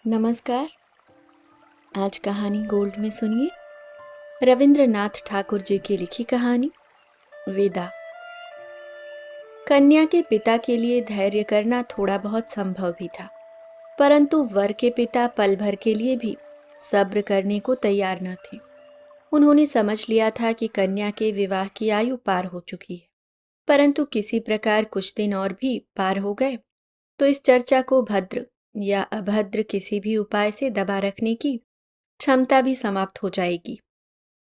नमस्कार। आज कहानी गोल्ड में सुनिए रविंद्रनाथ ठाकुर जी की लिखी कहानी विदा। कन्या के पिता के लिए धैर्य करना थोड़ा बहुत संभव भी था, परंतु वर के पिता पल भर के लिए भी सब्र करने को तैयार न थे। उन्होंने समझ लिया था कि कन्या के विवाह की आयु पार हो चुकी है, परंतु किसी प्रकार कुछ दिन और भी पार हो गए तो इस चर्चा को भद्र या अभद्र किसी भी उपाय से दबा रखने की क्षमता भी समाप्त हो जाएगी।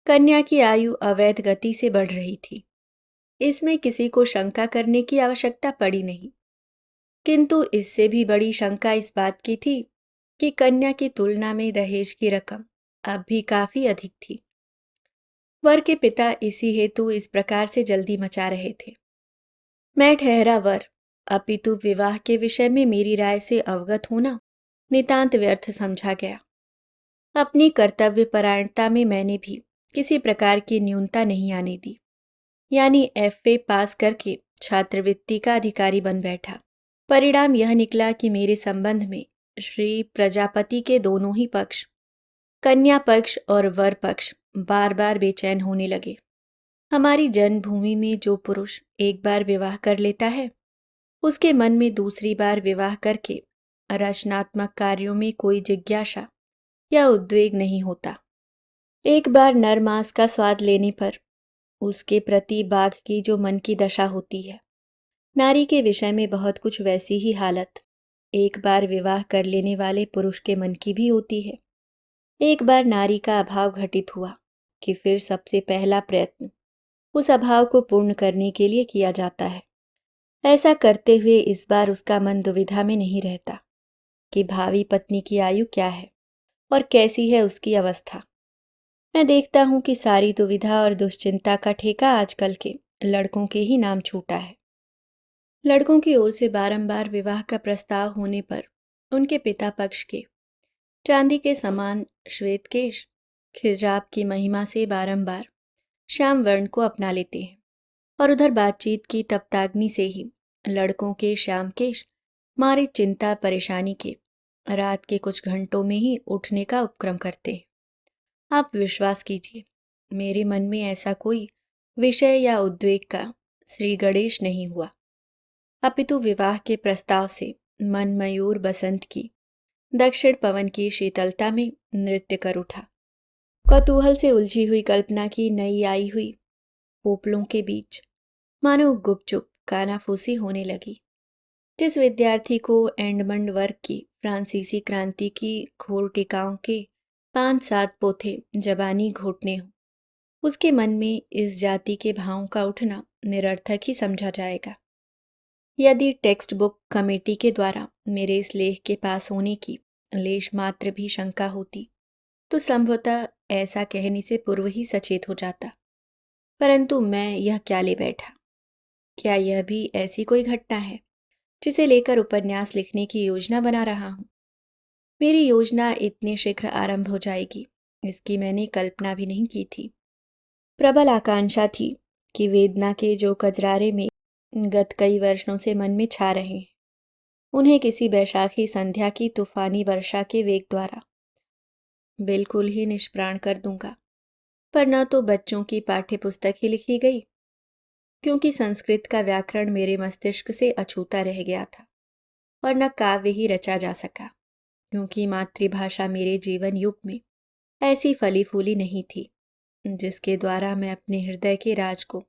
कन्या की आयु अवैध गति से बढ़ रही थी, इसमें किसी को शंका करने की आवश्यकता पड़ी नहीं। किंतु इससे भी बड़ी शंका इस बात की थी कि कन्या की तुलना में दहेज की रकम अब भी काफी अधिक थी। वर के पिता इसी हेतु इस प्रकार से जल्दी मचा रहे थे। मैं ठहरा वर, अपितु विवाह के विषय में मेरी राय से अवगत होना नितांत व्यर्थ समझा गया। अपनी कर्तव्य परायणता में मैंने भी किसी प्रकार की न्यूनता नहीं आने दी, यानी एफए पास करके छात्रवृत्ति का अधिकारी बन बैठा। परिणाम यह निकला कि मेरे संबंध में श्री प्रजापति के दोनों ही पक्ष, कन्या पक्ष और वर पक्ष, बार बार बेचैन होने लगे। हमारी जन्मभूमि में जो पुरुष एक बार विवाह कर लेता है, उसके मन में दूसरी बार विवाह करके रचनात्मक कार्यों में कोई जिज्ञासा या उद्वेग नहीं होता। एक बार नर मांस का स्वाद लेने पर उसके प्रति बाघ की जो मन की दशा होती है, नारी के विषय में बहुत कुछ वैसी ही हालत एक बार विवाह कर लेने वाले पुरुष के मन की भी होती है। एक बार नारी का अभाव घटित हुआ कि फिर सबसे पहला प्रयत्न उस अभाव को पूर्ण करने के लिए किया जाता है। ऐसा करते हुए इस बार उसका मन दुविधा में नहीं रहता कि भावी पत्नी की आयु क्या है और कैसी है उसकी अवस्था। मैं देखता हूं कि सारी दुविधा और दुश्चिंता का ठेका आजकल के लड़कों के ही नाम छूटा है। लड़कों की ओर से बारंबार विवाह का प्रस्ताव होने पर उनके पिता पक्ष के चांदी के समान श्वेत केश खिजाब की महिमा से बारंबार श्याम वर्ण को अपना लेते हैं, और उधर बातचीत की तप्ताग्नि से ही लड़कों के श्याम केश मारे चिंता परेशानी के रात के कुछ घंटों में ही उठने का उपक्रम करते हैं। आप विश्वास कीजिए, मेरे मन में ऐसा कोई विषय या उद्वेग का श्री गणेश नहीं हुआ, अपितु विवाह के प्रस्ताव से मन मयूर बसंत की दक्षिण पवन की शीतलता में नृत्य कर उठा। कौतूहल से उलझी हुई कल्पना की नई आई हुई पोपलों के बीच मानो गुपचुप कानाफूसी होने लगी। जिस विद्यार्थी को एंडमंड वर्ग की फ्रांसीसी क्रांति की घोर टिकाओं के 5-7 पोथे जबानी घोटने हो, उसके मन में इस जाति के भावों का उठना निरर्थक ही समझा जाएगा। यदि टेक्स्ट बुक कमेटी के द्वारा मेरे इस लेख के पास होने की लेश मात्र भी शंका होती तो संभवतः ऐसा कहने से पूर्व ही सचेत हो जाता, परंतु मैं यह क्या ले बैठा। क्या यह भी ऐसी कोई घटना है जिसे लेकर उपन्यास लिखने की योजना बना रहा हूं? मेरी योजना इतने शीघ्र आरंभ हो जाएगी, इसकी मैंने कल्पना भी नहीं की थी। प्रबल आकांक्षा थी कि वेदना के जो कजरारे में गत कई वर्षों से मन में छा रहे हैं, उन्हें किसी बैशाखी संध्या की तूफानी वर्षा के वेग द्वारा बिल्कुल ही निष्प्राण कर दूंगा। पर न तो बच्चों की पाठ्य पुस्तक ही लिखी गई, क्योंकि संस्कृत का व्याकरण मेरे मस्तिष्क से अछूता रह गया था, और न काव्य ही रचा जा सका, क्योंकि मातृभाषा मेरे जीवन युग में ऐसी फली फूली नहीं थी जिसके द्वारा मैं अपने हृदय के राज को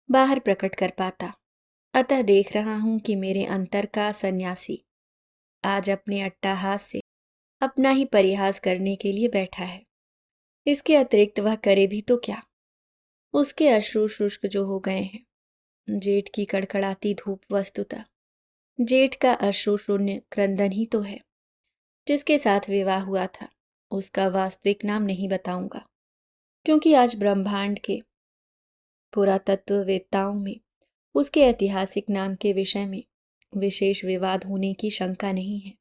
बाहर प्रकट कर पाता। अतः देख रहा हूं कि मेरे अंतर का सन्यासी आज अपने अट्टहास से अपना ही परिहास करने के लिए बैठा है। इसके अतिरिक्त वह करे भी तो क्या। उसके अश्रु शुष्क जो हो गए हैं, जेठ की कड़कड़ाती धूप वस्तुतः जेठ का अश्रु शून्य क्रंदन ही तो है। जिसके साथ विवाह हुआ था उसका वास्तविक नाम नहीं बताऊंगा, क्योंकि आज ब्रह्मांड के पुरातत्ववेत्ताओं में उसके ऐतिहासिक नाम के विषय में विशेष विवाद होने की शंका नहीं है।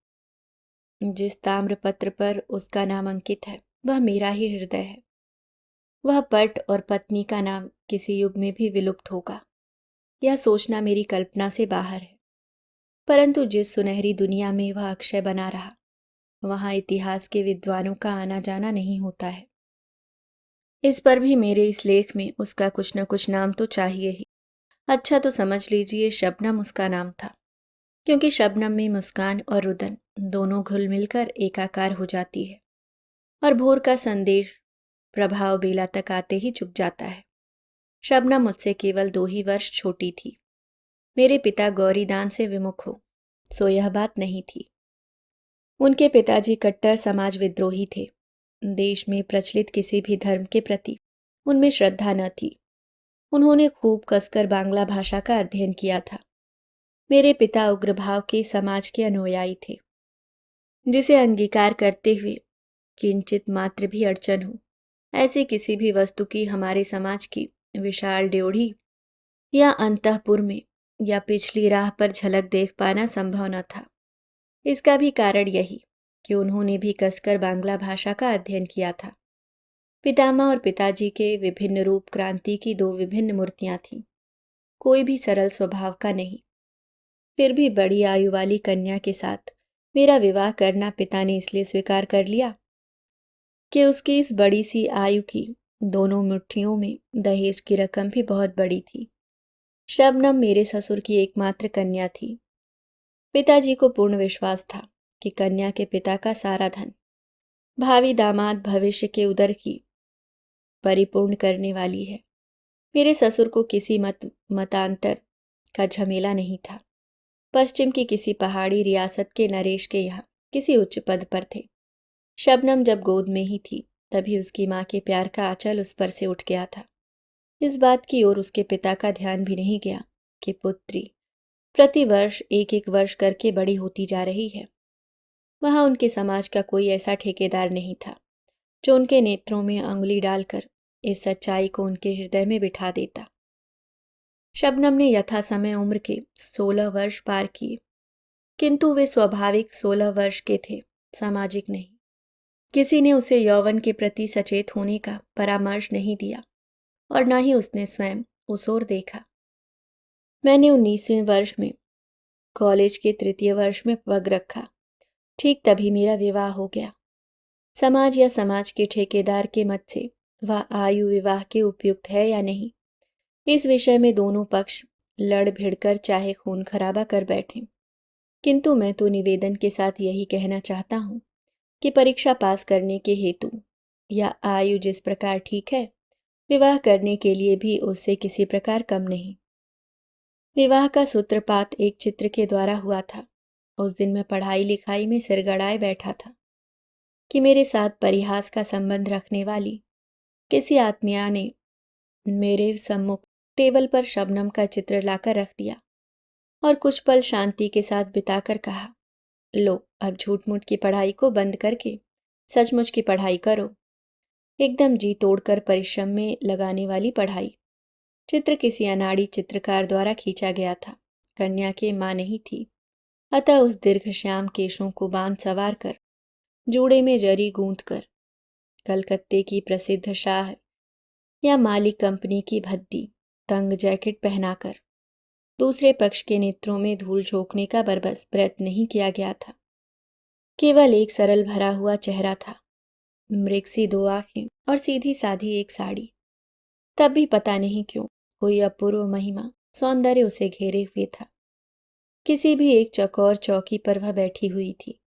जिस ताम्रपत्र पर उसका नाम अंकित है वह मेरा ही हृदय है। वह पट और पत्नी का नाम किसी युग में भी विलुप्त होगा, यह सोचना मेरी कल्पना से बाहर है। परंतु जिस सुनहरी दुनिया में वह अक्षय बना रहा, वहाँ इतिहास के विद्वानों का आना जाना नहीं होता है। इस पर भी मेरे इस लेख में उसका कुछ न कुछ नाम तो चाहिए ही। अच्छा तो समझ लीजिए शबनम उसका नाम था, क्योंकि शबनम में मुस्कान और रुदन दोनों घुल मिलकर एकाकार हो जाती है और भोर का संदेश प्रभाव बेला तक आते ही चुक जाता है। शबनम मुझसे केवल 2 ही वर्ष छोटी थी। मेरे पिता गौरीदान से विमुख हो, सो यह बात नहीं थी। उनके पिताजी कट्टर समाज विद्रोही थे। देश में प्रचलित किसी भी धर्म के प्रति उनमें श्रद्धा न थी। उन्होंने खूब कसकर बांग्ला भाषा का अध्ययन किया था। मेरे पिता उग्र भाव के समाज के अनुयायी थे, जिसे अंगीकार करते हुए किंचित मात्र भी अड़चन हो, ऐसी किसी भी वस्तु की हमारे समाज की विशाल ड्योढ़ी या अंतःपुर में या पिछली राह पर झलक देख पाना संभव न था। इसका भी कारण यही कि उन्होंने भी कसकर बांग्ला भाषा का अध्ययन किया था। पितामह और पिताजी के विभिन्न रूप क्रांति की 2 विभिन्न मूर्तियां थीं। कोई भी सरल स्वभाव का नहीं। फिर भी बड़ी आयु वाली कन्या के साथ मेरा विवाह करना पिता ने इसलिए स्वीकार कर लिया कि उसकी इस बड़ी सी आयु की दोनों मुट्ठियों में दहेज की रकम भी बहुत बड़ी थी। शबनम मेरे ससुर की एकमात्र कन्या थी। पिताजी को पूर्ण विश्वास था कि कन्या के पिता का सारा धन भावी दामाद भविष्य के उदर की परिपूर्ण करने वाली है। मेरे ससुर को किसी मतांतर का झमेला नहीं था। पश्चिम की किसी पहाड़ी रियासत के नरेश के यहाँ किसी उच्च पद पर थे। शबनम जब गोद में ही थी तभी उसकी माँ के प्यार का आंचल उस पर से उठ गया था। इस बात की ओर उसके पिता का ध्यान भी नहीं गया कि पुत्री प्रतिवर्ष 1-1 वर्ष करके बड़ी होती जा रही है। वहां उनके समाज का कोई ऐसा ठेकेदार नहीं था जो उनके नेत्रों में अंगुली डालकर इस सच्चाई को उनके हृदय में बिठा देता। शबनम ने यथा समय उम्र के 16 वर्ष पार किए, किंतु वे स्वाभाविक 16 वर्ष के थे, सामाजिक नहीं। किसी ने उसे यौवन के प्रति सचेत होने का परामर्श नहीं दिया और न ही उसने स्वयं उस ओर देखा। मैंने 19वें वर्ष में कॉलेज के 3य वर्ष में पग रखा। ठीक तभी मेरा विवाह हो गया। समाज या समाज के ठेकेदार के मत से वह आयु विवाह के उपयुक्त है या नहीं, इस विषय में दोनों पक्ष लड़ भिड़कर चाहे खून खराबा कर बैठे, किंतु मैं तो निवेदन के साथ यही कहना चाहता हूँ कि परीक्षा पास करने के हेतु या आयु जिस प्रकार ठीक है, विवाह करने के लिए भी उससे किसी प्रकार कम नहीं। विवाह का सूत्रपात एक चित्र के द्वारा हुआ था। उस दिन मैं पढ़ाई लिखाई में सिर गड़ाए बैठा था कि मेरे साथ परिहास का संबंध रखने वाली किसी आत्मीया ने मेरे सम्मुख टेबल पर शबनम का चित्र लाकर रख दिया और कुछ पल शांति के साथ बिताकर कहा, लो अब झूठ मूठ की पढ़ाई को बंद करके सचमुच की पढ़ाई करो। एकदम जी तोड़कर परिश्रम में लगाने वाली पढ़ाई। चित्र किसी अनाड़ी चित्रकार द्वारा खींचा गया था। कन्या की माँ नहीं थी, अतः उस दीर्घ श्याम केशों को बांध सवार कर, जूड़े में जरी गूंथ कर, कलकत्ते की प्रसिद्ध शाह या मालिक कंपनी की भद्दी तंग जैकेट पहनाकर दूसरे पक्ष के नेत्रों में धूल झोंकने का बरबस प्रयत्न नहीं किया गया था। केवल एक सरल भरा हुआ चेहरा था, मृगसी 2 आंखें और सीधी साधी एक साड़ी। तब भी पता नहीं क्यों कोई अपूर्व महिमा सौंदर्य उसे घेरे हुए था। किसी भी एक चौकोर चौकी पर वह बैठी हुई थी।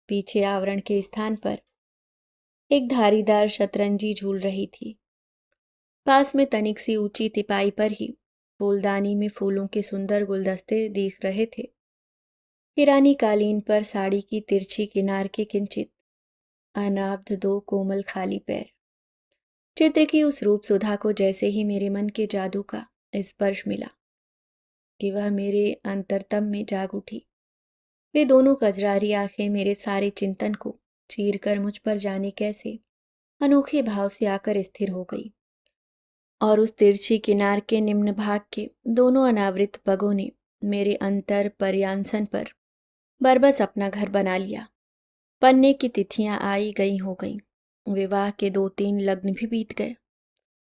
पीछे आवरण के स्थान पर एक धारीदार शतरंजी झूल रही थी। पास में तनिक सी ऊंची तिपाई पर ही फूलदानी में फूलों के सुंदर गुलदस्ते दिख रहे थे। ईरानी कालीन पर साड़ी की तिरछी किनार के किंचित अनाब्ध 2 कोमल खाली पैर। चित्र की उस रूप सुधा को जैसे ही मेरे मन के जादू का स्पर्श मिला कि वह मेरे अंतरतम में जाग उठी। वे दोनों कजरारी आंखें मेरे सारे चिंतन को चीर कर मुझ पर जाने कैसे अनोखे भाव से आकर स्थिर हो गई और उस तिरछी किनार के निम्न भाग के दोनों अनावृत पगों ने मेरे अंतर पर्यांसन पर बरबस अपना घर बना लिया। पन्ने की तिथियां आई गई हो गईं। विवाह के 2-3 लग्न भी बीत गए,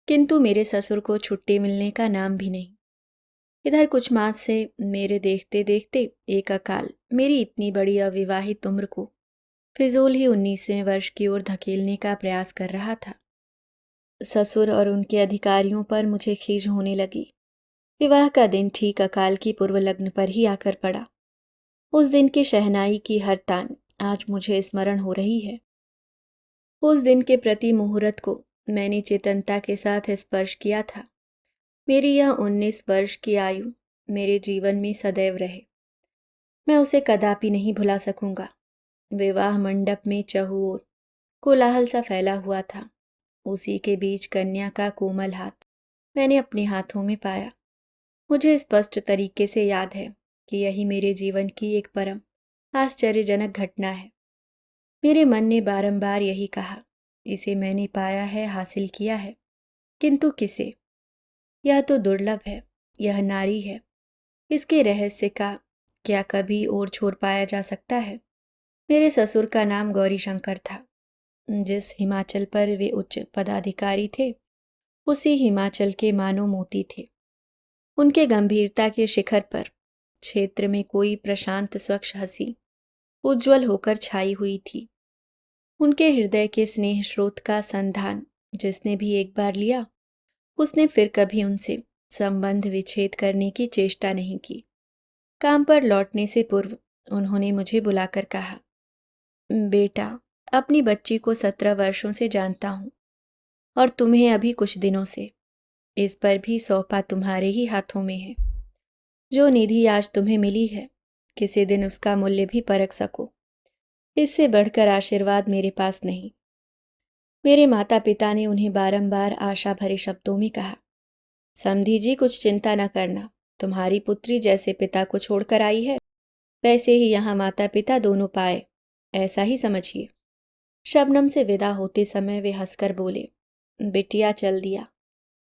किंतु मेरे ससुर को छुट्टी मिलने का नाम भी नहीं। इधर कुछ मास से मेरे देखते देखते एक अकाल मेरी इतनी बड़ी अविवाहित उम्र को फिजूल ही 19वें वर्ष की ओर धकेलने का प्रयास कर रहा था। ससुर और उनके अधिकारियों पर मुझे खीज होने लगी। विवाह का दिन ठीक अकाल की पूर्व लग्न पर ही आकर पड़ा। उस दिन की शहनाई की हर तान आज मुझे स्मरण हो रही है। उस दिन के प्रति मुहूर्त को मैंने चेतनता के साथ स्पर्श किया था। मेरी यह 19 वर्ष की आयु मेरे जीवन में सदैव रहे। मैं उसे कदापि नहीं भुला सकूंगा। विवाह मंडप में चहुओर कोलाहल सा फैला हुआ था। उसी के बीच कन्या का कोमल हाथ मैंने अपने हाथों में पाया। मुझे स्पष्ट तरीके से याद है कि यही मेरे जीवन की एक परम आश्चर्यजनक घटना है। मेरे मन ने बारंबार यही कहा, इसे मैंने पाया है, हासिल किया है, किंतु किसे? यह तो दुर्लभ है, यह नारी है। इसके रहस्य का क्या कभी और छोर पाया जा सकता है? मेरे ससुर का नाम गौरीशंकर था। जिस हिमाचल पर वे उच्च पदाधिकारी थे, उसी हिमाचल के मानो मोती थे। उनके गंभीरता के शिखर पर क्षेत्र में कोई प्रशांत स्वच्छ हंसी उज्ज्वल होकर छाई हुई थी। उनके हृदय के स्नेह स्रोत का संधान जिसने भी एक बार लिया, उसने फिर कभी उनसे संबंध विच्छेद करने की चेष्टा नहीं की। काम पर लौटने से पूर्व उन्होंने मुझे बुलाकर कहा, बेटा, अपनी बच्ची को 17 वर्षों से जानता हूं और तुम्हें अभी कुछ दिनों से। इस पर भी सौंपा तुम्हारे ही हाथों में है। जो निधि आज तुम्हें मिली है, किसी दिन उसका मूल्य भी परख सको। इससे बढ़कर आशीर्वाद मेरे पास नहीं। मेरे माता पिता ने उन्हें बारंबार आशा भरे शब्दों में कहा, समधी जी, कुछ चिंता न करना। तुम्हारी पुत्री जैसे पिता को छोड़कर आई है, वैसे ही यहाँ माता पिता दोनों पाए, ऐसा ही समझिए। शबनम से विदा होते समय वे हंसकर बोले, बिटिया, चल दिया।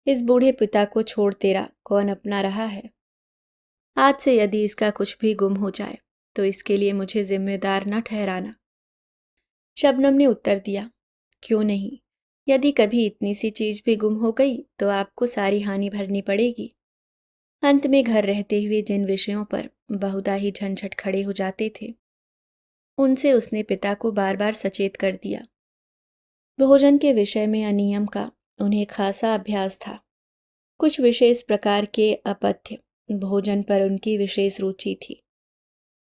इस बूढ़े पिता को छोड़ तेरा कौन अपना रहा है। आज से यदि इसका कुछ भी गुम हो जाए तो इसके लिए मुझे जिम्मेदार न ठहराना। शबनम ने उत्तर दिया, क्यों नहीं, यदि कभी इतनी सी चीज भी गुम हो गई तो आपको सारी हानि भरनी पड़ेगी। अंत में घर रहते हुए जिन विषयों पर बहुधा ही झंझट खड़े हो जाते थे, उनसे उसने पिता को बार बार सचेत कर दिया। भोजन के विषय में अनियम का उन्हें खासा अभ्यास था। कुछ विशेष प्रकार के अपथ्य भोजन पर उनकी विशेष रुचि थी।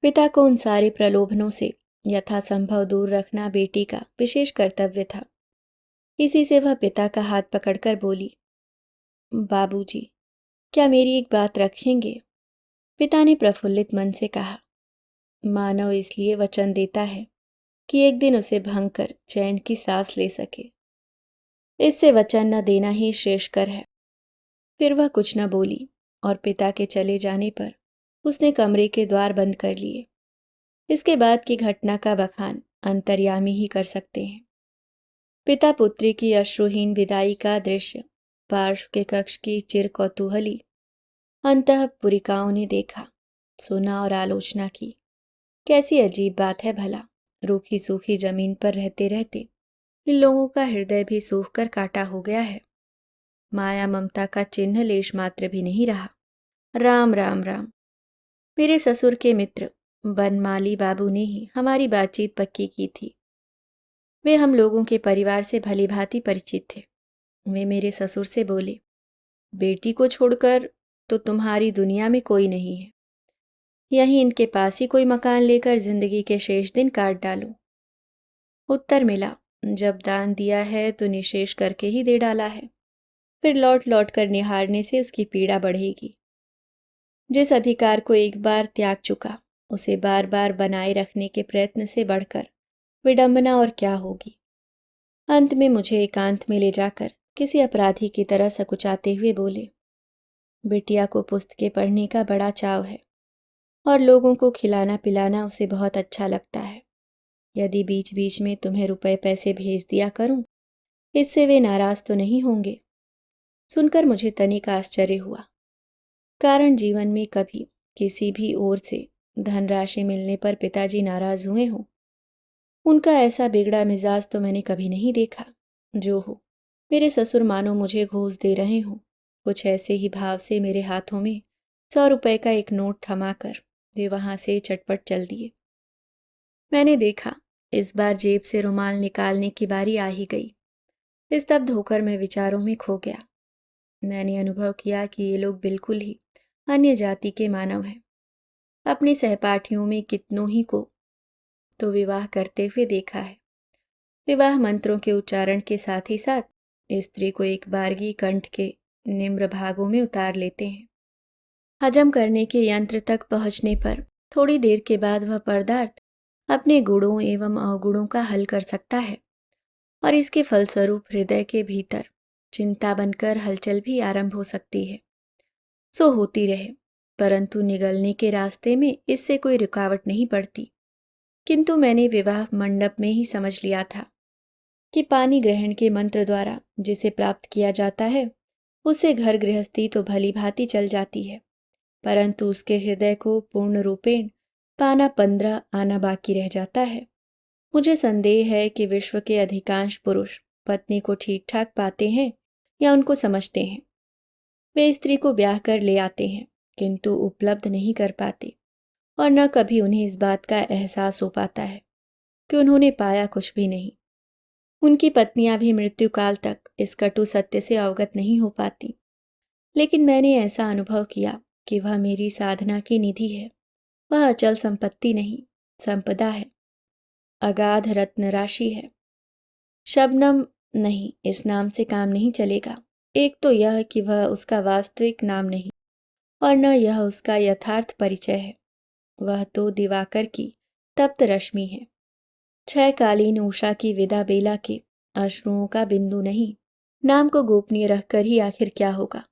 पिता को उन सारे प्रलोभनों से यथासंभव दूर रखना बेटी का विशेष कर्तव्य था। इसी से वह पिता का हाथ पकड़कर बोली, बाबूजी, क्या मेरी एक बात रखेंगे? पिता ने प्रफुल्लित मन से कहा, मानव इसलिए वचन देता है कि एक दिन उसे भंग कर चैन की सांस ले सके। इससे वचन न देना ही श्रेष्ठकर है। फिर वह कुछ न बोली और पिता के चले जाने पर उसने कमरे के द्वार बंद कर लिए। इसके बाद की घटना का बखान अंतर्यामी ही कर सकते हैं। पिता पुत्री की अश्रुहीन विदाई का दृश्य पार्श्व के कक्ष की चिर कौतूहली अंतःपुरिकाओं ने देखा, सुना और आलोचना की। कैसी अजीब बात है भला, रूखी सूखी जमीन पर रहते रहते इन लोगों का हृदय भी सूख कर काटा हो गया है। माया ममता का चिन्ह लेश मात्र भी नहीं रहा। राम राम राम। मेरे ससुर के मित्र बनमाली बाबू ने ही हमारी बातचीत पक्की की थी। वे हम लोगों के परिवार से भली भांति परिचित थे। वे मेरे ससुर से बोले, बेटी को छोड़कर तो तुम्हारी दुनिया में कोई नहीं है। यहीं इनके पास ही कोई मकान लेकर जिंदगी के शेष दिन काट डालो। उत्तर मिला, जब दान दिया है तो निशेष करके ही दे डाला है। फिर लौट लौट कर निहारने से उसकी पीड़ा बढ़ेगी। जिस अधिकार को एक बार त्याग चुका, उसे बार बार बनाए रखने के प्रयत्न से बढ़कर विडंबना और क्या होगी। अंत में मुझे एकांत में ले जाकर किसी अपराधी की तरह सकुचाते हुए बोले, बिटिया को पुस्तकें पढ़ने का बड़ा चाव है और लोगों को खिलाना पिलाना उसे बहुत अच्छा लगता है। यदि बीच बीच में तुम्हें रुपए पैसे भेज दिया करूं, इससे वे नाराज तो नहीं होंगे? सुनकर मुझे तनिक आश्चर्य हुआ, कारण जीवन में कभी किसी भी ओर से धनराशि मिलने पर पिताजी नाराज हुए हों। उनका ऐसा बिगड़ा मिजाज तो मैंने कभी नहीं देखा। जो हो, मेरे ससुर मानो मुझे घूस दे रहे हों। कुछ ऐसे ही भाव से मेरे हाथों में 100 रुपए का एक नोट थमाकर वे वहां से चटपट चल दिए। मैंने देखा इस बार जेब से रुमाल निकालने की बारी आ ही गई। स्तब्ध होकर मैं विचारों में खो गया। मैंने अनुभव किया कि ये लोग बिल्कुल ही अन्य जाति के मानव हैं। अपने सहपाठियों में कितनों ही को तो विवाह करते हुए देखा है। विवाह मंत्रों के उच्चारण के साथ ही साथ स्त्री को एक बारगी कंठ के निम्र भागों में उतार लेते हैं। हजम करने के यंत्र तक पहुंचने पर थोड़ी देर के बाद वह पदार्थ अपने गुणों एवं अवगुणों का हल कर सकता है और इसके फलस्वरूप हृदय के भीतर चिंता बनकर हलचल भी आरंभ हो सकती है। सो होती रहे, परंतु निगलने के रास्ते में इससे कोई रुकावट नहीं पड़ती। किंतु मैंने विवाह मंडप में ही समझ लिया था कि पानी ग्रहण के मंत्र द्वारा जिसे प्राप्त किया जाता है उसे घर गृहस्थी तो भली भांति चल जाती है, परंतु उसके हृदय को पूर्ण रूपेण पाना 15 आना बाकी रह जाता है। मुझे संदेह है कि विश्व के अधिकांश पुरुष पत्नी को ठीक ठाक पाते हैं या उनको समझते हैं। वे स्त्री को ब्याह कर ले आते हैं किंतु उपलब्ध नहीं कर पाते और न कभी उन्हें इस बात का एहसास हो पाता है कि उन्होंने पाया कुछ भी नहीं। उनकी पत्नियां भी मृत्युकाल तक इस कटु सत्य से अवगत नहीं हो पाती। लेकिन मैंने ऐसा अनुभव किया कि वह मेरी साधना की निधि है। वह अचल संपत्ति नहीं, संपदा है, अगाध रत्न राशि है। शबनम नहीं, इस नाम से काम नहीं चलेगा। एक तो यह कि वह उसका वास्तविक नाम नहीं और न यह उसका यथार्थ परिचय है। वह तो दिवाकर की तप्त रश्मि है, क्षयकालीन उषा की विदा बेला के अश्रुओं का बिंदु नहीं। नाम को गोपनीय रखकर ही आखिर क्या होगा।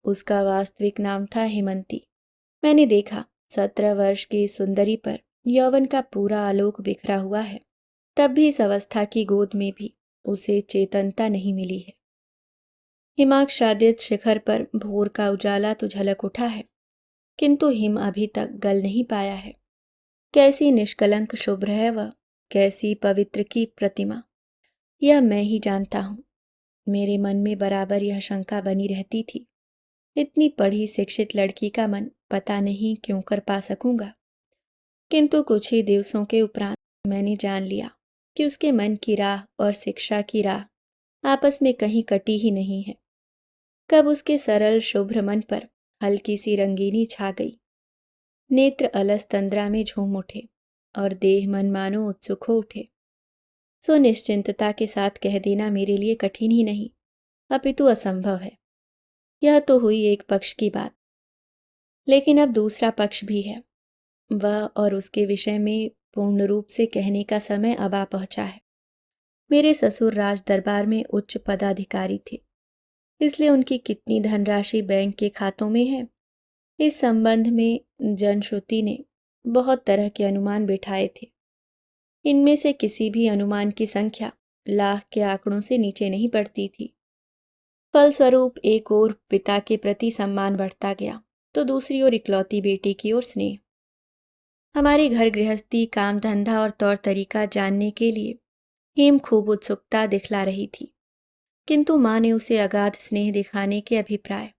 उसका वास्तविक नाम था हेमंती। मैंने देखा 17 वर्ष की सुंदरी पर यौवन का पूरा आलोक बिखरा हुआ है। तब भी इस अवस्था की गोद में भी उसे चेतनता नहीं मिली है। हिमाच्छादित शिखर पर भोर का उजाला तो झलक उठा है, किंतु हिम अभी तक गल नहीं पाया है। कैसी निष्कलंक शुभ्र है वह, कैसी पवित्र की प्रतिमा, यह मैं ही जानता हूं। मेरे मन में बराबर यह शंका बनी रहती थी, इतनी पढ़ी शिक्षित लड़की का मन पता नहीं क्यों कर पा सकूंगा। किंतु कुछ ही दिवसों के उपरांत मैंने जान लिया कि उसके मन की राह और शिक्षा की राह आपस में कहीं कटी ही नहीं है। कब उसके सरल शुभ्र मन पर हल्की सी रंगीनी छा गई, नेत्र अलस तंद्रा में झूम उठे और देह मन मानो उत्सुक हो उठे। सो निश्चिंतता के साथ कह देना मेरे लिए कठिन ही नहीं, अपितु असंभव है। यह तो हुई एक पक्ष की बात, लेकिन अब दूसरा पक्ष भी है। वह और उसके विषय में पूर्ण रूप से कहने का समय अब आ पहुंचा है। मेरे ससुर राज दरबार में उच्च पदाधिकारी थे, इसलिए उनकी कितनी धनराशि बैंक के खातों में है, इस संबंध में जनश्रुति ने बहुत तरह के अनुमान बिठाए थे। इनमें से किसी भी अनुमान की संख्या लाख के आंकड़ों से नीचे नहीं पड़ती थी। फलस्वरूप एक ओर पिता के प्रति सम्मान बढ़ता गया तो दूसरी ओर इकलौती बेटी की ओर स्नेह। हमारी घर गृहस्थी, काम धंधा और तौर तरीका जानने के लिए हेम खूब उत्सुकता दिखला रही थी, किंतु माँ ने उसे अगाध स्नेह दिखाने के अभिप्राय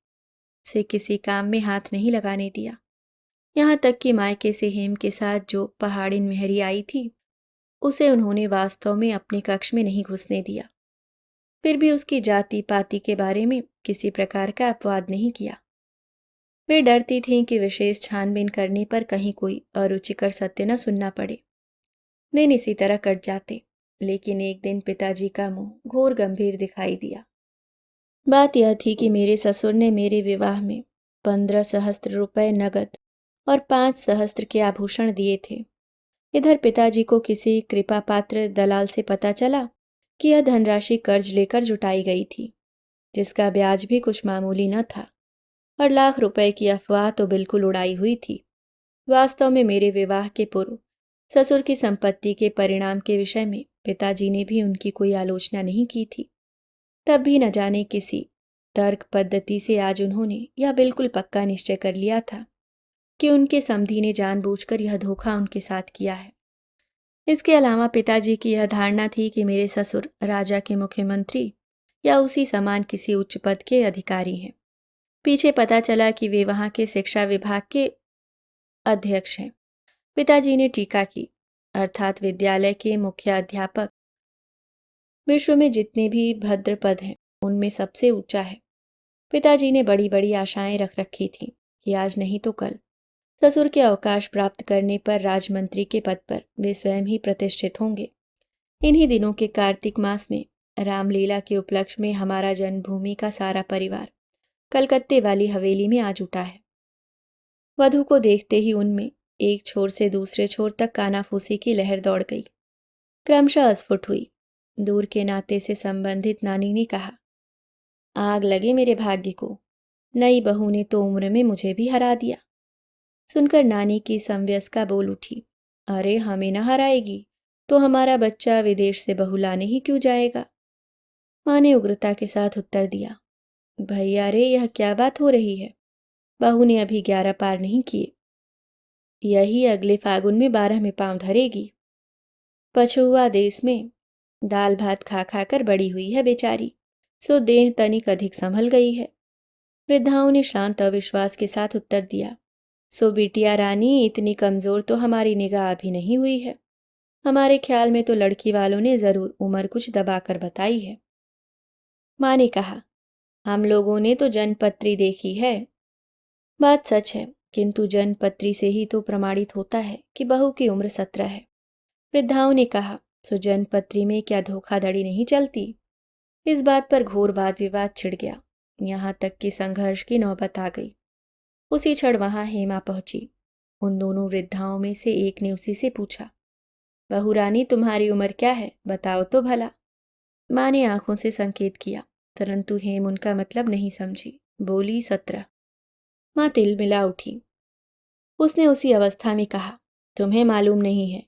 से किसी काम में हाथ नहीं लगाने दिया। यहाँ तक कि मायके से हेम के साथ जो पहाड़िन मेहरी आई थी उसे उन्होंने वास्तव में अपने कक्ष में नहीं घुसने दिया। फिर भी उसकी जाति पाति के बारे में किसी प्रकार का अपवाद नहीं किया। वे डरती थीं कि विशेष छानबीन करने पर कहीं कोई अरुचिकर सत्य न सुनना पड़े। दिन इसी तरह कट जाते, लेकिन एक दिन पिताजी का मुंह घोर गंभीर दिखाई दिया। बात यह थी कि मेरे ससुर ने मेरे विवाह में 15 सहस्त्र रुपए नगद और 5 सहस्त्र के आभूषण दिए थे। इधर पिताजी को किसी कृपा पात्र दलाल से पता चला कि यह धनराशि कर्ज लेकर जुटाई गई थी, जिसका ब्याज भी कुछ मामूली न था, और लाख रुपए की अफवाह तो बिल्कुल उड़ाई हुई थी। वास्तव में मेरे विवाह के पूर्व ससुर की संपत्ति के परिणाम के विषय में पिताजी ने भी उनकी कोई आलोचना नहीं की थी। तब भी न जाने किसी तर्क पद्धति से आज उन्होंने यह बिल्कुल पक्का निश्चय कर लिया था कि उनके समधी ने जानबूझकर यह धोखा उनके साथ किया है। इसके अलावा पिताजी की यह धारणा थी कि मेरे ससुर राजा के मुख्यमंत्री या उसी समान किसी उच्च पद के अधिकारी हैं। पीछे पता चला कि वे वहां के शिक्षा विभाग के अध्यक्ष हैं। पिताजी ने टीका की, अर्थात विद्यालय के मुख्य अध्यापक विश्व में जितने भी भद्र पद हैं उनमें सबसे ऊंचा है। पिताजी ने बड़ी बड़ी आशाएं रख रखी थी कि आज नहीं तो कल ससुर के अवकाश प्राप्त करने पर राजमंत्री के पद पर वे स्वयं ही प्रतिष्ठित होंगे। इन्हीं दिनों के कार्तिक मास में रामलीला के उपलक्ष्य में हमारा जन्मभूमि का सारा परिवार कलकत्ते वाली हवेली में आ जुटा है। वधु को देखते ही उनमें एक छोर से दूसरे छोर तक कानाफूसी की लहर दौड़ गई, क्रमशः अस्फुट हुई। दूर के नाते से संबंधित नानी ने कहा, आग लगे मेरे भाग्य को, नई बहू ने तो उम्र में मुझे भी हरा दिया। सुनकर नानी की समव्यस्का बोल उठी, अरे हमें न हराएगी तो हमारा बच्चा विदेश से बहू लाने ही क्यों जाएगा। माँ ने उग्रता के साथ उत्तर दिया, भैया रे यह क्या बात हो रही है, बहू ने अभी 11 पार नहीं किए, यही अगले फागुन में 12 में पांव धरेगी। पछुआ देश में दाल भात खा खाकर बड़ी हुई है बेचारी, सो देह तनिक अधिक संभल गई है। वृद्धाओं ने शांत अविश्वास के साथ उत्तर दिया, सो बिटिया रानी इतनी कमजोर तो हमारी निगाह अभी नहीं हुई है। हमारे ख्याल में तो लड़की वालों ने जरूर उम्र कुछ दबाकर बताई है। माँ ने कहा, हम लोगों ने तो जनपत्री देखी है। बात सच है, किंतु जनपत्री से ही तो प्रमाणित होता है कि बहू की उम्र 17 है। वृद्धाओं ने कहा, सो जनपत्री में क्या धोखाधड़ी नहीं चलती। इस बात पर घोर वाद विवाद छिड़ गया, यहाँ तक कि संघर्ष की नौबत आ गई। उसी क्षण वहां हेमा पहुंची। उन दोनों वृद्धाओं में से एक ने उसी से पूछा, बहू रानी तुम्हारी उम्र क्या है, बताओ तो भला। माँ ने आंखों से संकेत किया, परंतु हेम उनका मतलब नहीं समझी। बोली, 17। माँ तिल मिला उठी। उसने उसी अवस्था में कहा, तुम्हें मालूम नहीं है।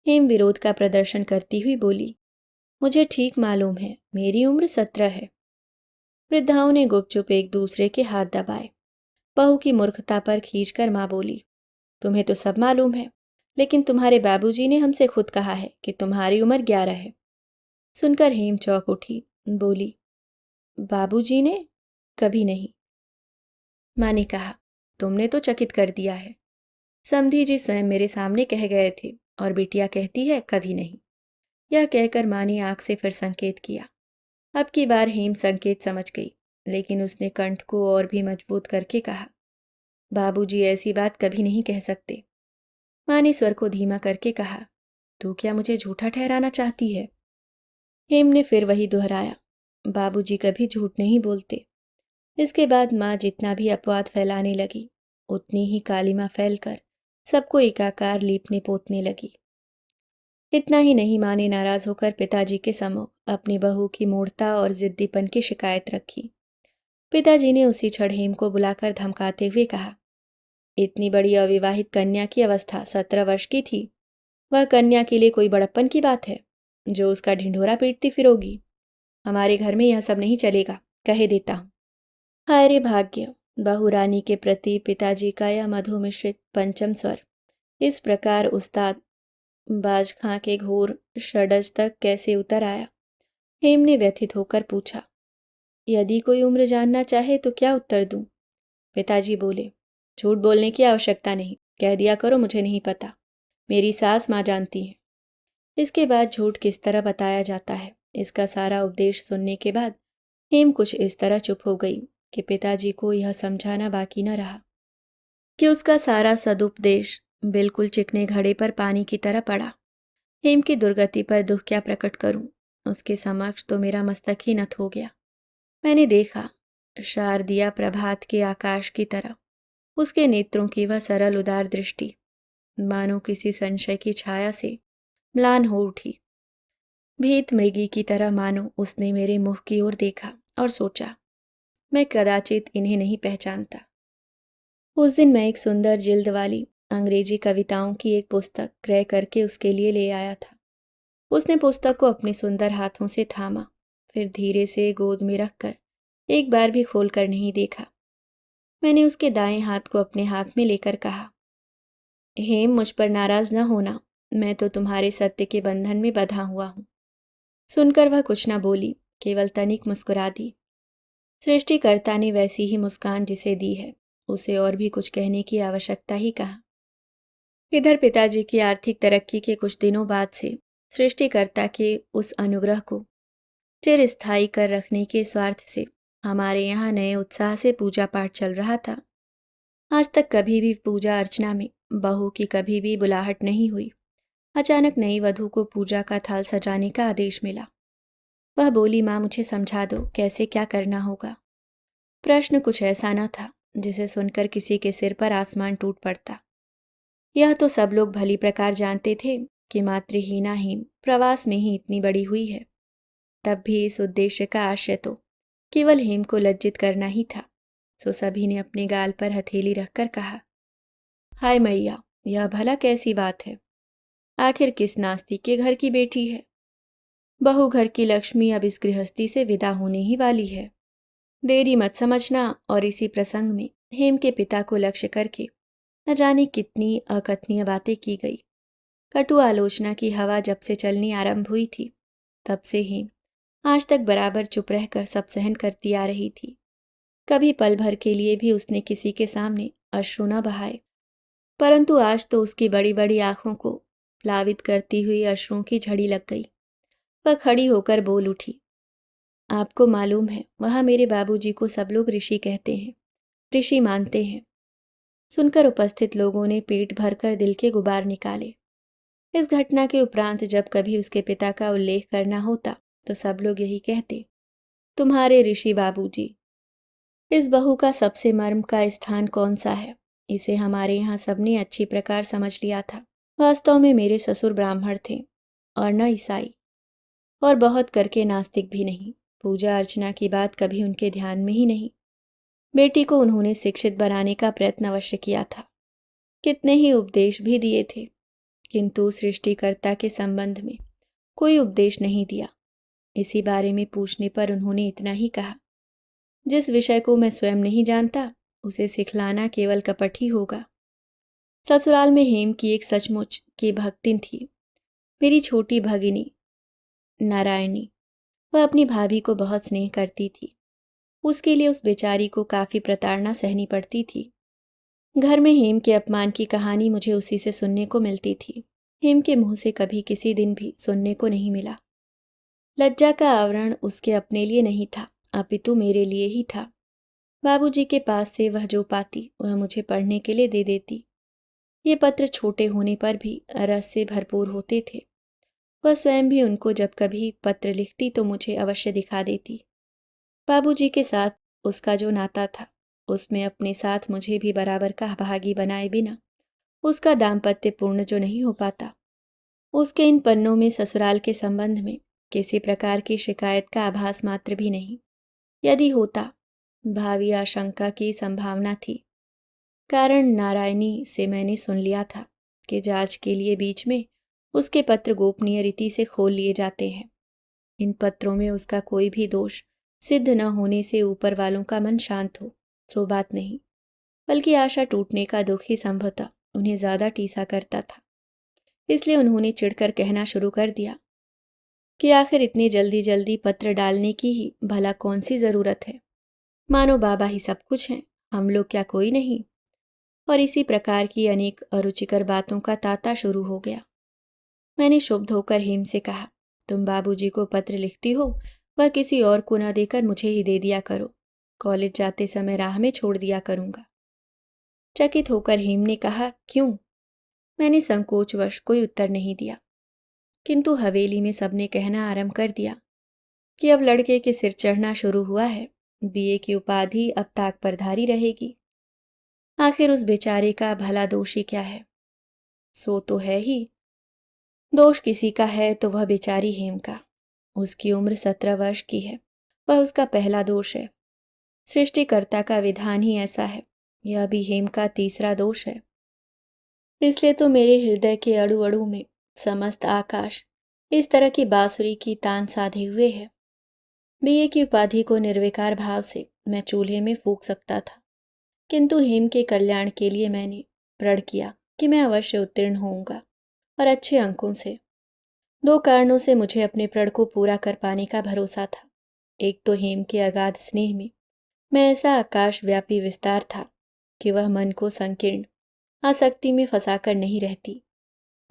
हेम विरोध का प्रदर्शन करती हुई बोली, मुझे ठीक मालूम है, मेरी उम्र 17 है। वृद्धाओं ने गुपचुप एक दूसरे के हाथ दबाए। बहू की मूर्खता पर खींचकर माँ बोली, तुम्हें तो सब मालूम है, लेकिन तुम्हारे बाबूजी ने हमसे खुद कहा है कि तुम्हारी उम्र 11 है। सुनकर हेम चौंक उठी, बोली, बाबूजी ने? कभी नहीं। माँ ने कहा, तुमने तो चकित कर दिया है। समधी जी स्वयं मेरे सामने कह गए थे, और बिटिया कहती है कभी नहीं। यह कहकर माँ ने आंख से फिर संकेत किया। अब की बार हेम संकेत समझ गई, लेकिन उसने कंठ को और भी मजबूत करके कहा, बाबूजी ऐसी बात कभी नहीं कह सकते। माँ ने स्वर को धीमा करके कहा, तू क्या मुझे झूठा ठहराना चाहती है? हेम ने फिर वही दोहराया, बाबूजी कभी झूठ नहीं बोलते। इसके बाद माँ जितना भी अपवाद फैलाने लगी, उतनी ही कालिमा फैलकर सबको एकाकार लीपने पोतने लगी। इतना ही नहीं, माँ ने नाराज होकर पिताजी के सम्मुख अपनी बहू की मूढ़ता और जिद्दीपन की शिकायत रखी। पिताजी ने उसी क्षण हेम को बुलाकर धमकाते हुए कहा, इतनी बड़ी अविवाहित कन्या की अवस्था 17 वर्ष की थी। वह कन्या के लिए कोई बड़प्पन की बात है, जो उसका ढिंढोरा पीटती फिरोगी। हमारे घर में यह सब नहीं चलेगा, कहे देता हूँ। हाय रे भाग्य, बहू रानी के प्रति पिताजी का यह मधु मिश्रित पंचम स्वर इस प्रकार उस्ताद बाज खां के घोर षड्ज तक कैसे उतर आया। हेम ने व्यथित होकर पूछा, यदि कोई उम्र जानना चाहे तो क्या उत्तर दूं? पिताजी बोले, झूठ बोलने की आवश्यकता नहीं, कह दिया करो मुझे नहीं पता, मेरी सास माँ जानती है। इसके बाद झूठ किस तरह बताया जाता है, इसका सारा उपदेश सुनने के बाद हेम कुछ इस तरह चुप हो गई कि पिताजी को यह समझाना बाकी न रहा कि उसका सारा सदुपदेश बिल्कुल चिकने घड़े पर पानी की तरह पड़ा। हेम की दुर्गति पर दुख क्या प्रकट करूं, उसके समक्ष तो मेरा मस्तक ही नत हो गया। मैंने देखा, शारदिया प्रभात के आकाश की तरह उसके नेत्रों की वह सरल उदार दृष्टि मानो किसी संशय की छाया से म्लान हो उठी। भीत मृगी की तरह मानो उसने मेरे मुख की ओर देखा और सोचा, मैं कदाचित इन्हें नहीं पहचानता। उस दिन मैं एक सुंदर जिल्द वाली अंग्रेजी कविताओं की एक पुस्तक क्रय करके उसके लिए ले आया था। उसने पुस्तक को अपने सुंदर हाथों से थामा, फिर धीरे से गोद में रखकर एक बार भी खोलकर नहीं देखा। मैंने उसके दाएं हाथ को अपने हाथ में लेकर कहा, हेम मुझ पर नाराज न होना, मैं तो तुम्हारे सत्य के बंधन में बंधा हुआ हूं। सुनकर वह कुछ न बोली, केवल तनिक मुस्कुरा दी। सृष्टिकर्ता ने वैसी ही मुस्कान जिसे दी है, उसे और भी कुछ कहने की आवश्यकता ही कहा। इधर पिताजी की आर्थिक तरक्की के कुछ दिनों बाद से सृष्टिकर्ता के उस अनुग्रह को चिरस्थायी कर रखने के स्वार्थ से हमारे यहाँ नए उत्साह से पूजा पाठ चल रहा था। आज तक कभी भी पूजा अर्चना में बहू की कभी भी बुलाहट नहीं हुई। अचानक नई वधू को पूजा का थाल सजाने का आदेश मिला। वह बोली, माँ मुझे समझा दो कैसे क्या करना होगा। प्रश्न कुछ ऐसा न था जिसे सुनकर किसी के सिर पर आसमान टूट पड़ता। यह तो सब लोग भली प्रकार जानते थे कि मातृहीना ही प्रवास में ही इतनी बड़ी हुई है। तब भी इस उद्देश्य का आशय तो केवल हेम को लज्जित करना ही था। सो सभी ने अपने गाल पर हथेली रखकर कहा, हाय मैया, यह भला कैसी बात है। आखिर किस नास्तिक के घर की बेटी है। बहू घर की लक्ष्मी अब इस गृहस्थी से विदा होने ही वाली है। देरी मत समझना। और इसी प्रसंग में हेम के पिता को लक्ष्य करके न जाने कितनी अकथनीय बातें की गई। कटु आलोचना की हवा जब से चलनी आरंभ हुई थी तब से हेम आज तक बराबर चुप रहकर सब सहन करती आ रही थी। कभी पल भर के लिए भी उसने किसी के सामने अश्रु न बहाए, परंतु आज तो उसकी बड़ी बड़ी आंखों को प्लावित करती हुई अश्रुओं की झड़ी लग गई। वह खड़ी होकर बोल उठी, आपको मालूम है वहाँ मेरे बाबूजी को सब लोग ऋषि कहते हैं, ऋषि मानते हैं। सुनकर उपस्थित लोगों ने पेट भरकर दिल के गुबार निकाले। इस घटना के उपरांत जब कभी उसके पिता का उल्लेख करना होता तो सब लोग यही कहते, तुम्हारे ऋषि बाबूजी। इस बहू का सबसे मर्म का स्थान कौन सा है, इसे हमारे यहाँ सबने अच्छी प्रकार समझ लिया था। वास्तव में मेरे ससुर ब्राह्मण थे और न ईसाई, और बहुत करके नास्तिक भी नहीं। पूजा अर्चना की बात कभी उनके ध्यान में ही नहीं। बेटी को उन्होंने शिक्षित बनाने का प्रयत्न अवश्य किया था, कितने ही उपदेश भी दिए थे, किंतु सृष्टिकर्ता के संबंध में कोई उपदेश नहीं दिया। इसी बारे में पूछने पर उन्होंने इतना ही कहा, जिस विषय को मैं स्वयं नहीं जानता उसे सिखलाना केवल कपट ही होगा। ससुराल में हेम की एक सचमुच की भक्तिन थी, मेरी छोटी भगिनी नारायणी। वह अपनी भाभी को बहुत स्नेह करती थी। उसके लिए उस बेचारी को काफी प्रताड़ना सहनी पड़ती थी। घर में हेम के अपमान की कहानी मुझे उसी से सुनने को मिलती थी। हेम के मुंह से कभी किसी दिन भी सुनने को नहीं मिला। लज्जा का आवरण उसके अपने लिए नहीं था, अपितु मेरे लिए ही था। बाबूजी के पास से वह जो पाती वह मुझे पढ़ने के लिए दे देती। ये पत्र छोटे होने पर भी रस से भरपूर होते थे। वह स्वयं भी उनको जब कभी पत्र लिखती तो मुझे अवश्य दिखा देती। बाबूजी के साथ उसका जो नाता था उसमें अपने साथ मुझे भी बराबर का भागी बनाए बिना उसका दाम्पत्य पूर्ण जो नहीं हो पाता। उसके इन पन्नों में ससुराल के संबंध में किसी प्रकार की शिकायत का आभास मात्र भी नहीं। यदि होता, भावी आशंका की संभावना थी। कारण नारायणी से मैंने सुन लिया था कि जांच के लिए बीच में उसके पत्र गोपनीय रीति से खोल लिए जाते हैं। इन पत्रों में उसका कोई भी दोष सिद्ध न होने से ऊपर वालों का मन शांत हो, सो बात नहीं, बल्कि आशा टूटने का दुख ही संभवतः उन्हें ज्यादा टीसा करता था। इसलिए उन्होंने चिढ़कर कहना शुरू कर दिया कि आखिर इतनी जल्दी जल्दी पत्र डालने की ही भला कौन सी जरूरत है। मानो बाबा ही सब कुछ हैं, हम लोग क्या कोई नहीं। और इसी प्रकार की अनेक अरुचिकर बातों का तांता शुरू हो गया। मैंने क्षुब्ध होकर हेम से कहा, तुम बाबूजी को पत्र लिखती हो वह किसी और को न देकर मुझे ही दे दिया करो, कॉलेज जाते समय राह में छोड़ दिया करूंगा। चकित होकर हेम ने कहा, क्यों? मैंने संकोचवश कोई उत्तर नहीं दिया, किंतु हवेली में सबने कहना आरंभ कर दिया कि अब लड़के के सिर चढ़ना शुरू हुआ है, बीए की उपाधि अब ताक पर धारी रहेगी। आखिर उस बेचारे का भला दोषी क्या है? सो तो है ही। दोष किसी का है तो वह बेचारी हेम का। उसकी उम्र 17 वर्ष की है, वह उसका पहला दोष है। सृष्टिकर्ता का विधान ही ऐसा है। यह भी हेम का तीसरा दोष है। इसलिए तो मेरे हृदय के अड़ु अड़ु में समस्त आकाश इस तरह की बांसुरी की तान साधे हुए है। बीए की उपाधि को निर्विकार भाव से मैं चूल्हे में फूंक सकता था, किंतु हेम के कल्याण के लिए मैंने प्रण किया कि मैं अवश्य उत्तीर्ण होऊंगा, और अच्छे अंकों से। 2 कारणों से मुझे अपने प्रण को पूरा कर पाने का भरोसा था। एक तो हेम के अगाध स्नेह में मैं ऐसा आकाशव्यापी विस्तार था कि वह मन को संकीर्ण आसक्ति में फंसाकर नहीं रहती।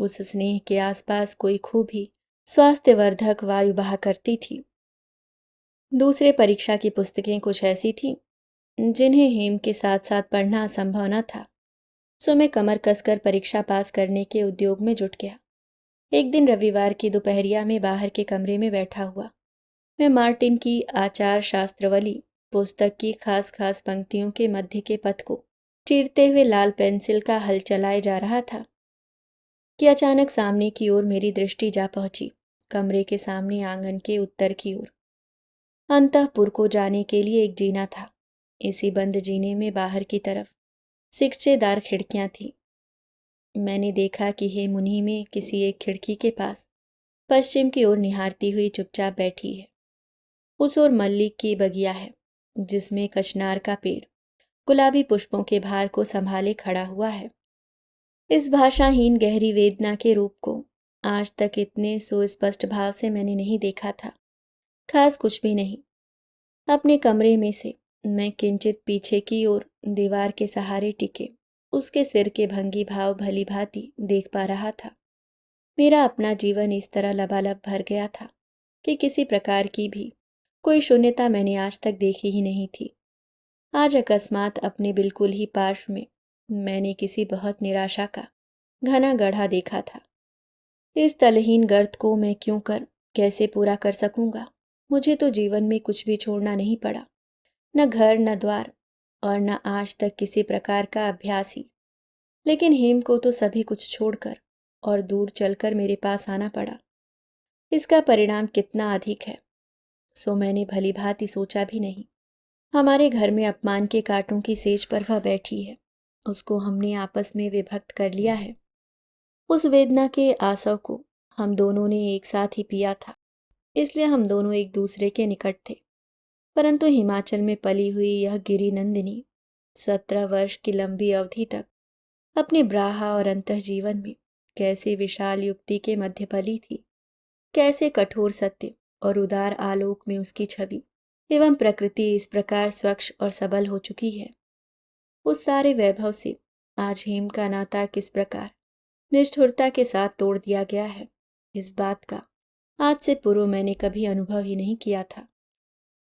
उस स्नेह के आसपास कोई खूबी स्वास्थ्यवर्धक वायु बहा करती थी। दूसरे परीक्षा की पुस्तकें कुछ ऐसी थीं जिन्हें हेम के साथ साथ पढ़ना असंभव न था। सो मैं कमर कसकर परीक्षा पास करने के उद्योग में जुट गया। एक दिन रविवार की दोपहरिया में बाहर के कमरे में बैठा हुआ मैं मार्टिन की आचार शास्त्रवली पुस्तक की खास खास पंक्तियों के मध्य के पथ को चीरते हुए लाल पेंसिल का हल चलाए जा रहा था कि अचानक सामने की ओर मेरी दृष्टि जा पहुंची। कमरे के सामने आंगन के उत्तर की ओर अंतःपुर को जाने के लिए एक जीना था। इसी बंद जीने में बाहर की तरफ सिकचेदार खिड़कियां थीं। मैंने देखा कि हेम उन्हीं में किसी एक खिड़की के पास पश्चिम की ओर निहारती हुई चुपचाप बैठी है। उस ओर मल्लिक की बगिया है जिसमें कचनार का पेड़ गुलाबी पुष्पों के भार को संभाले खड़ा हुआ है। इस भाषाहीन गहरी वेदना के रूप को आज तक इतने सुस्पष्ट भाव से मैंने नहीं देखा था। खास कुछ भी नहीं। अपने कमरे में से मैं किंचित पीछे की ओर दीवार के सहारे टिके उसके सिर के भंगी भाव भली भांति देख पा रहा था। मेरा अपना जीवन इस तरह लबालब भर गया था कि किसी प्रकार की भी कोई शून्यता मैंने आज तक देखी ही नहीं थी। आज अकस्मात अपने बिल्कुल ही पार्श्व में मैंने किसी बहुत निराशा का घना गड्ढा देखा था। इस तलहीन गर्त को मैं क्यों कर कैसे पूरा कर सकूंगा। मुझे तो जीवन में कुछ भी छोड़ना नहीं पड़ा, न घर न द्वार और न आज तक किसी प्रकार का अभ्यास ही। लेकिन हेम को तो सभी कुछ छोड़कर और दूर चलकर मेरे पास आना पड़ा। इसका परिणाम कितना अधिक है सो मैंने भली भांति सोचा भी नहीं। हमारे घर में अपमान के कांटों की सेज पर वह बैठी है। उसको हमने आपस में विभक्त कर लिया है। उस वेदना के आसव को हम दोनों ने एक साथ ही पिया था, इसलिए हम दोनों एक दूसरे के निकट थे। परंतु हिमाचल में पली हुई यह गिरी नंदिनी 17 वर्ष की लंबी अवधि तक अपने ब्राहा और अंतः जीवन में कैसे विशाल युक्ति के मध्य पली थी, कैसे कठोर सत्य और उदार आलोक में उसकी छवि एवं प्रकृति इस प्रकार स्वच्छ और सबल हो चुकी है। उस सारे वैभव से आज हेम का नाता किस प्रकार निष्ठुरता के साथ तोड़ दिया गया है, इस बात का आज से पूर्व मैंने कभी अनुभव ही नहीं किया था।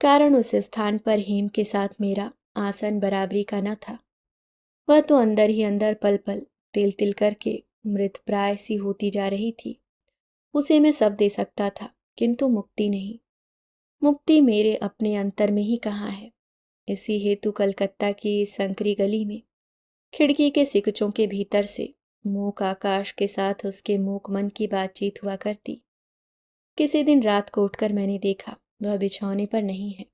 कारण उस स्थान पर हेम के साथ मेरा आसन बराबरी का न था। वह तो अंदर ही अंदर पल पल तिल तिल करके मृत प्राय सी होती जा रही थी। उसे मैं सब दे सकता था किंतु मुक्ति नहीं। मुक्ति मेरे अपने अंतर में ही कहाँ है। इसी हेतु कलकत्ता की इस संकरी गली में खिड़की के सिकचों के भीतर से मूक आकाश के साथ उसके मूक मन की बातचीत हुआ करती। किसी दिन रात को उठकर मैंने देखा वह बिछौने पर नहीं है।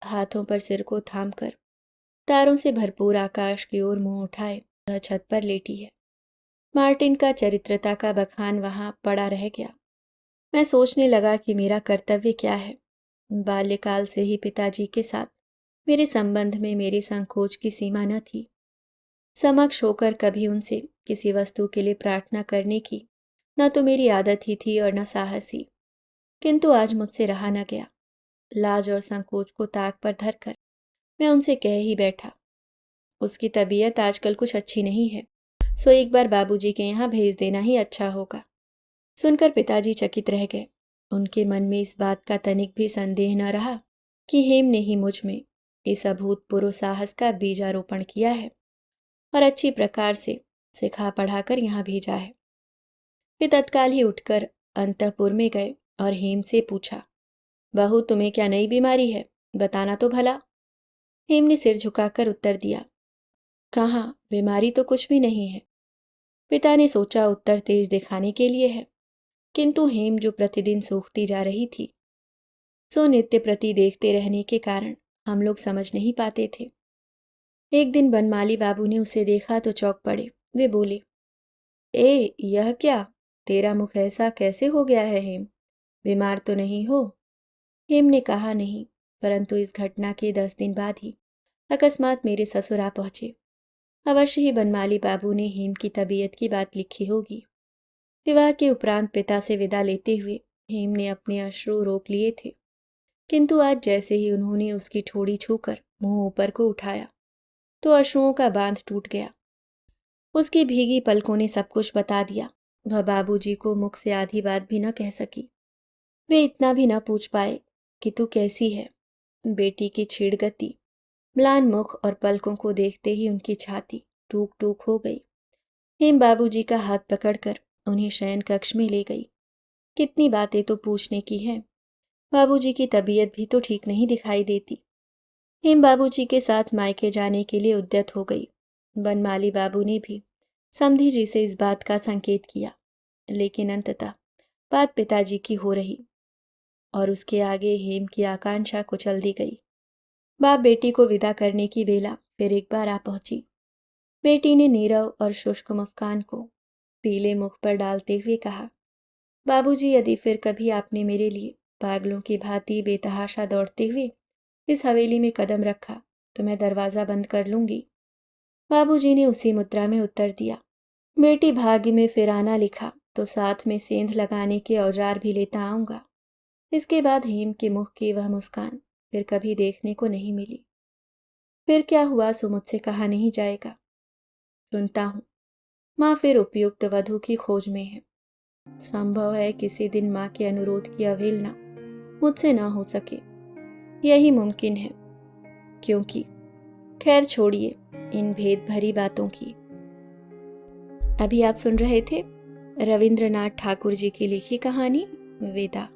हाथों पर सिर को थाम कर तारों से भरपूर आकाश की ओर मुंह उठाए वह छत पर लेटी है। मार्टिन का चरित्रता का बखान वहां पड़ा रह गया। मैं सोचने लगा कि मेरा कर्तव्य क्या है। बाल्यकाल से ही पिताजी के साथ मेरे संबंध में मेरे संकोच की सीमा न थी। समक्ष होकर कभी उनसे किसी वस्तु के लिए प्रार्थना करने की न तो मेरी आदत ही थी और न साहस ही। किंतु आज मुझसे रहा न गया। लाज और संकोच को ताक पर धरकर मैं उनसे कह ही बैठा, उसकी तबीयत आजकल कुछ अच्छी नहीं है, सो एक बार बाबूजी के यहाँ भेज देना ही अच्छा होगा। सुनकर पिताजी चकित रह गए। उनके मन में इस बात का तनिक भी संदेह न रहा कि हेम ने ही मुझ में इस अभूतपूर्व साहस का बीजारोपण किया है और अच्छी प्रकार से सिखा पढ़ाकर यहाँ भेजा है। वे तत्काल ही उठकर अंतःपुर में गए और हेम से पूछा, बहू तुम्हें क्या नई बीमारी है, बताना तो भला। हेम ने सिर झुकाकर उत्तर दिया, कहाँ, बीमारी तो कुछ भी नहीं है। पिता ने सोचा उत्तर तेज दिखाने के लिए है, किंतु हेम जो प्रतिदिन सूखती जा रही थी सो नित्य प्रति देखते रहने के कारण हम लोग समझ नहीं पाते थे। एक दिन बनमाली बाबू ने उसे देखा तो चौंक पड़े। वे बोले, ए यह क्या, तेरा मुख ऐसा कैसे हो गया है हेम, बीमार तो नहीं हो। हेम ने कहा नहीं, परंतु इस घटना के 10 दिन बाद ही अकस्मात मेरे ससुर आ पहुंचे। अवश्य ही बनमाली बाबू ने हेम की तबीयत की बात लिखी होगी। विवाह के उपरांत पिता से विदा लेते हुए हेम ने अपने अश्रु रोक लिए थे, किंतु आज जैसे ही उन्होंने उसकी ठोड़ी छूकर मुंह ऊपर को उठाया तो अश्रुओं का बांध टूट गया। उसकी भीगी पलकों ने सब कुछ बता दिया। वह बाबूजी को मुख से आधी बात भी न कह सकी। वे इतना भी न पूछ पाए कि तू कैसी है। बेटी की छीड़ गति, म्लान मुख और पलकों को देखते ही उनकी छाती टूक टूक हो गई। हेम बाबूजी का हाथ पकड़कर उन्हें शयन कक्ष में ले गई। कितनी बातें तो पूछने की हैं। बाबूजी की तबीयत भी तो ठीक नहीं दिखाई देती। हेम बाबूजी के साथ मायके जाने के लिए उद्यत हो गई। बनमाली बाबू ने भी समधी जी से इस बात का संकेत किया, लेकिन अंततः बात पिताजी की हो रही और उसके आगे हेम की आकांक्षा कुचल दी गई। बाप बेटी को विदा करने की बेला फिर एक बार आ पहुंची। बेटी ने नीरव और शुष्क मुस्कान को पीले मुख पर डालते हुए कहा, बाबूजी, यदि फिर कभी आपने मेरे लिए पागलों की भांति बेतहाशा दौड़ते हुए इस हवेली में कदम रखा तो मैं दरवाज़ा बंद कर लूंगी। बाबूजी ने उसी मुद्रा में उत्तर दिया, बेटी, भाग्य में फिर आना लिखा तो साथ में सेंध लगाने के औजार भी लेता आऊंगा। इसके बाद हेम के मुख की वह मुस्कान फिर कभी देखने को नहीं मिली। फिर क्या हुआ सो मुझसे कहा नहीं जाएगा। सुनता हूँ माँ फिर उपयुक्त वधू की खोज में है। संभव है किसी दिन माँ के अनुरोध की अवहेलना मुझसे ना हो सके। यही मुमकिन है, क्योंकि खैर छोड़िए इन भेद भरी बातों की। अभी आप सुन रहे थे रविंद्रनाथ ठाकुर जी की लिखी कहानी विदा।